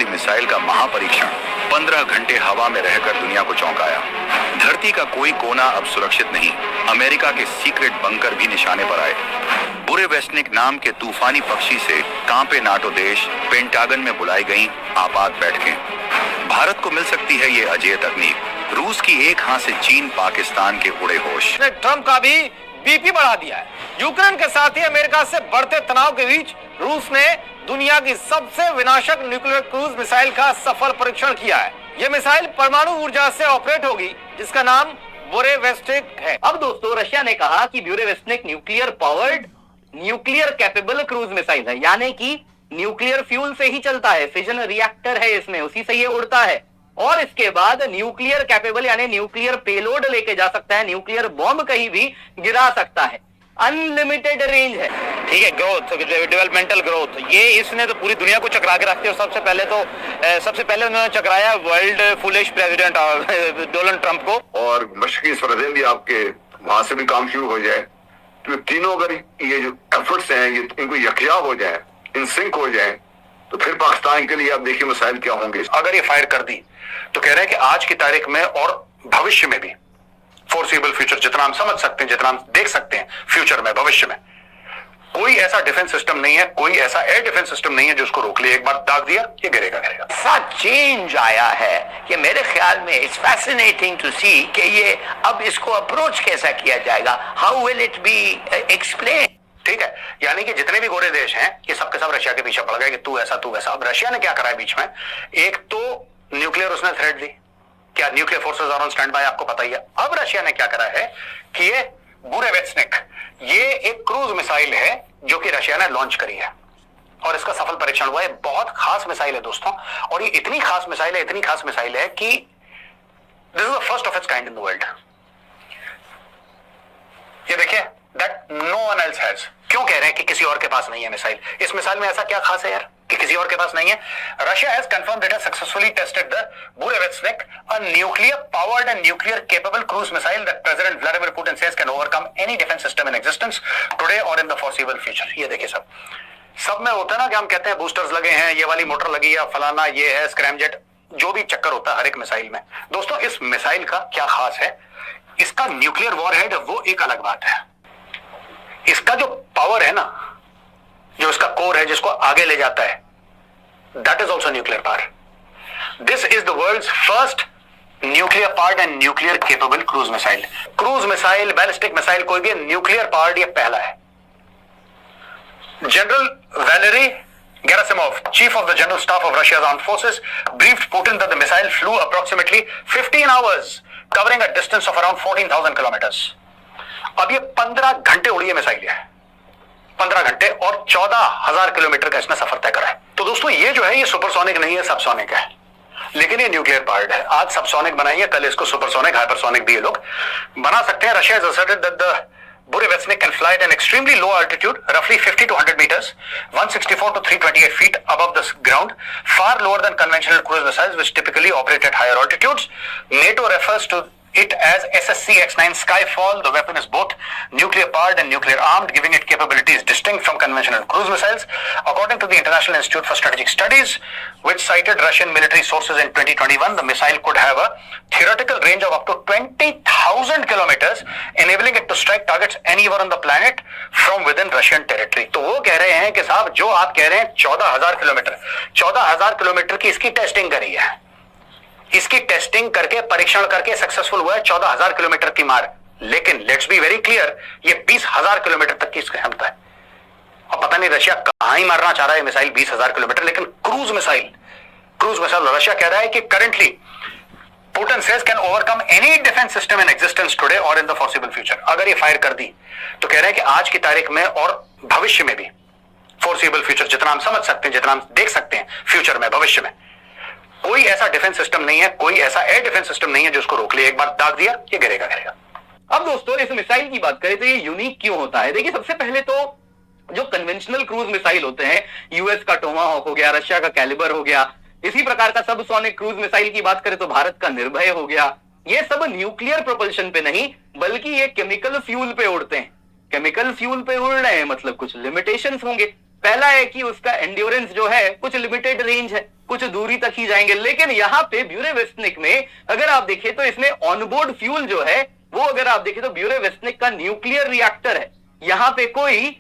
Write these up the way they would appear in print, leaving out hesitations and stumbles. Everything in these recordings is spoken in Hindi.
वाली मिसाइल का महापरीक्षण 15 घंटे हवा में रहकर दुनिया को चौंकाया। धरती का कोई कोना अब सुरक्षित नहीं। अमेरिका के सीक्रेट बंकर भी निशाने पर आए। बुरेवेस्टनिक नाम के तूफानी पक्षी से कांपे नाटो देश, पेंटागन में बुलाई गई आपात बैठकें। भारत को मिल सकती है ये अजय तकनीक। रूस की एक हाथ से चीन पाकिस्तान के उड़े होश। ट्रंप का भी बीपी बढ़ा दिया है। यूक्रेन के साथ ही अमेरिका से बढ़ते तनाव के बीच रूस ने दुनिया की सबसे विनाशक न्यूक्लियर क्रूज मिसाइल का सफल परीक्षण किया है। यह मिसाइल परमाणु ऊर्जा से ऑपरेट होगी, जिसका नाम बुरेवेस्टनिक है। अब दोस्तों, रशिया ने कहा कि Burevestnik nuclear powered nuclear capable cruise missile है, यानी कि न्यूक्लियर फ्यूल से ही चलता है। फिजन रिएक्टर है इसमें, उसी से ये उड़ता है और इसके बाद न्यूक्लियर कैपेबल यानी न्यूक्लियर पेलोड लेके जा सकता है। न्यूक्लियर बॉम्ब कहीं भी गिरा सकता है। अनलिमिटेड रेंज है। ठीक है, ग्रोथ, डेवलपमेंटल ग्रोथ, ये इसने तो पूरी दुनिया को चकरा के रखती है। सबसे पहले उन्होंने चकराया world foolish president Donald Trump को। और मशरकी सरहदें भी आपके वहां से भी काम शुरू हो जाए, तो तीनों अगर ये जो एफर्ट्स हैं ये इनको यकजा हो जाए, इन सिंक हो जाए, तो फिर पाकिस्तान के लिए आप देखिए मिसाइल क्या होंगे। अगर ये फायर कर दी तो कह रहे हैं कि आज की तारीख में और भविष्य में भी, फोर्सिबल फ्यूचर जितना हम समझ सकते हैं, जितना हम देख सकते हैं फ्यूचर में, भविष्य में कोई ऐसा डिफेंस सिस्टम नहीं है, कोई ऐसा एयर डिफेंस सिस्टम नहीं है जो उसको रोक ले। एक बार दाग दिया ये गिरेगा। ऐसा चेंज आया है कि मेरे ख्याल में इट्स फैसिनेटिंग टू सी कि ये अब इसको अप्रोच कैसा किया जाएगा, how will it be explain. ठीक है, यानी कि जितने भी गोरे देश हैं ये सब के सब रशिया के पीछे पड़ गए कि तू ऐसा तू वैसा। अब रशिया ने क्या करा है बीच में, एक तो न्यूक्लियर उसने थ्रेट दी, क्या nuclear forces are on stand by, आपको पता ही है। अब रशिया ने क्या करा है कि ये बुरेवेस्टनिक, ये एक क्रूज मिसाइल है जो कि रशिया ने लॉन्च करी है और इसका सफल परीक्षण हुआ है। बहुत खास मिसाइल है दोस्तों, और ये इतनी खास मिसाइल है कि this is the first of its kind in the world. ये देखिए, that no one else has. क्यों कह रहे हैं कि किसी और के पास नहीं है मिसाइल? इस मिसाइल में ऐसा क्या खास है यार कि किसी और के पास नहीं है? Russia has confirmed it has successfully tested the Burevestnik, a nuclear powered and nuclear capable cruise missile that president Vladimir Putin says can overcome any defence system in existence today और इन द फॉरसीबल फ्यूचर। ये देखिए, सब में होता है ना कि हम कहते हैं बूस्टर्स लगे हैं, ये वाली मोटर लगी है, फलाना ये है, स्क्रैमजेट, जो भी चक्कर होता है हर एक मिसाइल में। दोस्तों, इस मिसाइल का क्या खास है? इसका न्यूक्लियर वॉरहेड वो एक अलग बात है, इसका जो पावर है ना, जो इसका कोर है जिसको आगे ले जाता है, that is also nuclear power. This is the world's first nuclear powered and nuclear capable cruise missile. Cruise missile, ballistic missile, कोई भी न्यूक्लियर पावर्ड ये पहला है। General Valery Gerasimov, chief of the general staff of Russia's armed forces, briefed Putin that the missile flew approximately 15 hours, covering a distance of around 14,000 kilometers. अब ये 15 घंटे उड़ी है मिसाइल है, 15 घंटे, और 14,000 किलोमीटर का इसने सफर तय करा है। तो दोस्तों, ये जो है ये सुपरसोनिक नहीं है, सबसोनिक है, लेकिन ये न्यूक्लियर पावर्ड है। आज सबसोनिक बनाएंगे, कल इसको सुपरसोनिक, हाइपरसोनिक भी ये लोग बना सकते हैं। Russia has asserted that the Burevestynik can fly at an extremely low altitude, roughly 50 to 100 meters, 164 to 328 feet above the ground, far lower than conventional cruise missiles, which typically operate at higher altitudes. NATO refers to it as SSC-X9 Skyfall. The weapon is both nuclear powered and nuclear armed, giving it capabilities distinct from conventional cruise missiles. According to the International Institute for Strategic Studies, which cited Russian military sources in 2021, the missile could have a theoretical range of up to 20,000 kilometers, enabling it to strike targets anywhere on the planet from within Russian territory. तो वो कह रहे हैं कि साहब, जो आप कह रहे हैं 14,000 किलोमीटर, 14,000 किलोमीटर की इसकी टेस्टिंग करी है, इसकी टेस्टिंग करके, परीक्षण करके सक्सेसफुल हुआ है 14,000 किलोमीटर की मार। लेकिन लेट्स बी वेरी क्लियर, ये 20,000 किलोमीटर तक की इसकी क्षमता है। अब पता नहीं रशिया कहां ही मारना चाह रहा है मिसाइल 20,000 किलोमीटर, लेकिन क्रूज मिसाइल रशिया कह रहा है कि currently Putin says can overcome any defence system in existence today और इन द फॉरसीबल फ्यूचर। अगर ये फायर कर दी तो कह रहे हैं कि आज की तारीख में और भविष्य में भी, फोरसीबल फ्यूचर जितना हम समझ सकते हैं, जितना हम देख सकते हैं फ्यूचर में, भविष्य में कोई ऐसा डिफेंस सिस्टम नहीं है, कोई ऐसा एयर डिफेंस सिस्टम नहीं है जो उसको रोक ले। एक बार दाग दिया ये गिरेगा। अब दोस्तों, इस मिसाइल की बात करें तो ये यूनिक क्यों होता है? देखिए, सबसे पहले तो जो कन्वेंशनल क्रूज मिसाइल होते हैं, यूएस का टोमाहॉक हो गया, रशिया का कैलिबर हो गया, इसी प्रकार का सबसोनिक क्रूज मिसाइल की बात करें तो भारत का निर्भय हो गया, ये सब न्यूक्लियर प्रोपल्शन पे नहीं बल्कि ये केमिकल फ्यूल पे उड़ते हैं। केमिकल फ्यूल पे उड़ रहे हैं मतलब कुछ लिमिटेशंस होंगे। पहला है कि उसका एंड्योरेंस जो है कुछ लिमिटेड रेंज है, कुछ दूरी तक ही जाएंगे। लेकिन यहाँ पे ब्यूरेवेस्टनिक में अगर आप देखें तो इसमें ऑनबोर्ड फ्यूल जो है वो अगर आप देखें तो ब्यूरेवेस्टनिक का न्यूक्लियर रिएक्टर है। यहाँ पे कोई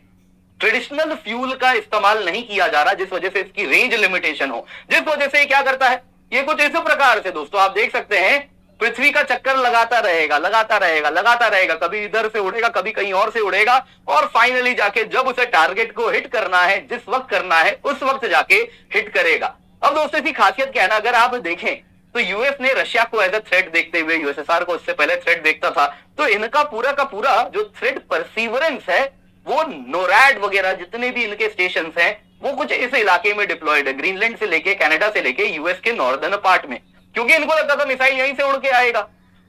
ट्रेडिशनल फ्यूल का इस्तेमाल नहीं किया जा रहा, जिस वजह से इसकी रेंज लिमिटेशन हो, जिस वजह से क्या करता है ये कुछ इस प्रकार से दोस्तों आप देख सकते हैं पृथ्वी का चक्कर लगाता रहेगा लगाता रहेगा लगाता रहेगा, कभी इधर से उड़ेगा कभी कहीं और से उड़ेगा और फाइनली जाके जब उसे टारगेट को हिट करना है, जिस वक्त करना है उस वक्त जाके हिट करेगा। अब दोस्तों इसकी खासियत क्या है ना, अगर आप देखें तो यूएस ने रशिया को एज ए थ्रेट देखते हुए यूएसएसआर को उससे पहले थ्रेट देखता था, तो इनका पूरा का पूरा जो थ्रेट परसीवरेंस है वो नोरैड वगैरह जितने भी इनके स्टेशन हैं वो कुछ इस इलाके में डिप्लॉयड है, ग्रीनलैंड से लेके कनाडा से लेके यूएस के नॉर्दर्न पार्ट में, क्योंकि इनको लगता था मिसाइल यहीं से उड़ के आएगा।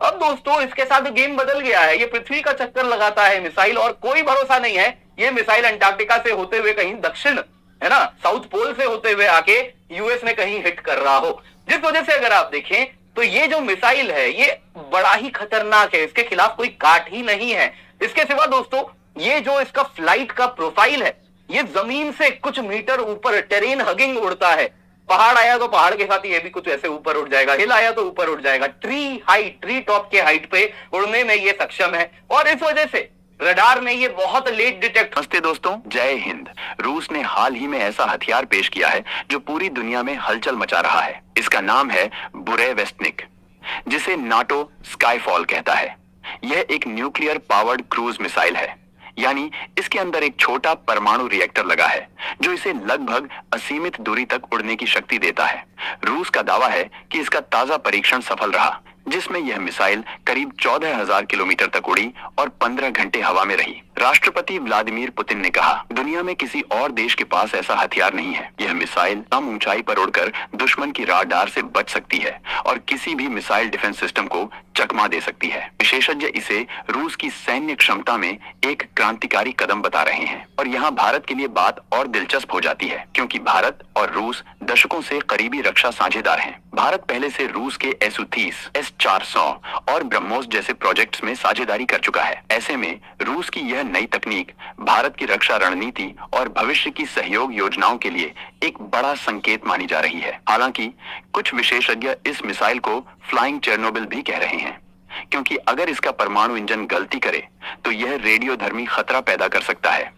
अब दोस्तों इसके साथ गेम बदल गया है, ये पृथ्वी का चक्कर लगाता है मिसाइल और कोई भरोसा नहीं है ये मिसाइल अंटार्कटिका से होते हुए कहीं दक्षिण है ना साउथ पोल से होते हुए आके यूएस में कहीं हिट कर रहा हो, जिस वजह से अगर आप देखें तो ये जो मिसाइल है ये बड़ा ही खतरनाक है, इसके खिलाफ कोई काट ही नहीं है। इसके सिवा दोस्तों ये जो इसका फ्लाइट का प्रोफाइल है ये जमीन से कुछ मीटर ऊपर टेरेन हगिंग उड़ता है, पहाड़ आया तो पहाड़ के साथ ये भी कुछ ऐसे ऊपर उड़ जाएगा, हिल आया तो ऊपर उड़ जाएगा, ट्री टॉप के हाइट पे उड़ने में ये सक्षम है और इस वजह से रडार में ये बहुत लेट डिटेक्ट। नमस्ते दोस्तों, जय हिंद। रूस ने हाल ही में ऐसा हथियार पेश किया है जो पूरी दुनिया में हलचल मचा रहा है। इसका नाम है बुरेवेस्टनिक, जिसे नाटो स्काईफॉल कहता है। यह एक न्यूक्लियर पावर्ड क्रूज मिसाइल है, यानी इसके अंदर एक छोटा परमाणु रिएक्टर लगा है जो इसे लगभग असीमित दूरी तक उड़ने की शक्ति देता है। रूस का दावा है कि इसका ताजा परीक्षण सफल रहा, जिसमें यह मिसाइल करीब 14,000 किलोमीटर तक उड़ी और 15 घंटे हवा में रही। राष्ट्रपति व्लादिमीर पुतिन ने कहा, दुनिया में किसी और देश के पास ऐसा हथियार नहीं है। यह मिसाइल कम ऊंचाई पर उड़कर दुश्मन की राडार से बच सकती है और किसी भी मिसाइल डिफेंस सिस्टम को चकमा दे सकती है। विशेषज्ञ इसे रूस की सैन्य क्षमता में एक क्रांतिकारी कदम बता रहे हैं और यहाँ भारत के लिए बात और दिलचस्प हो जाती है, क्योंकि भारत और रूस दशकों से करीबी रक्षा साझेदार हैं। भारत पहले से रूस के S-30, S-400 और ब्रह्मोस जैसे प्रोजेक्ट्स में साझेदारी कर चुका है। ऐसे में रूस की यह नई तकनीक भारत की रक्षा रणनीति और भविष्य की सहयोग योजनाओं के लिए एक बड़ा संकेत मानी जा रही है। हालांकि कुछ विशेषज्ञ इस मिसाइल को फ्लाइंग चेरनोबिल भी कह रहे हैं, क्योंकि अगर इसका परमाणु इंजन गलती करे तो यह रेडियोधर्मी खतरा पैदा कर सकता है।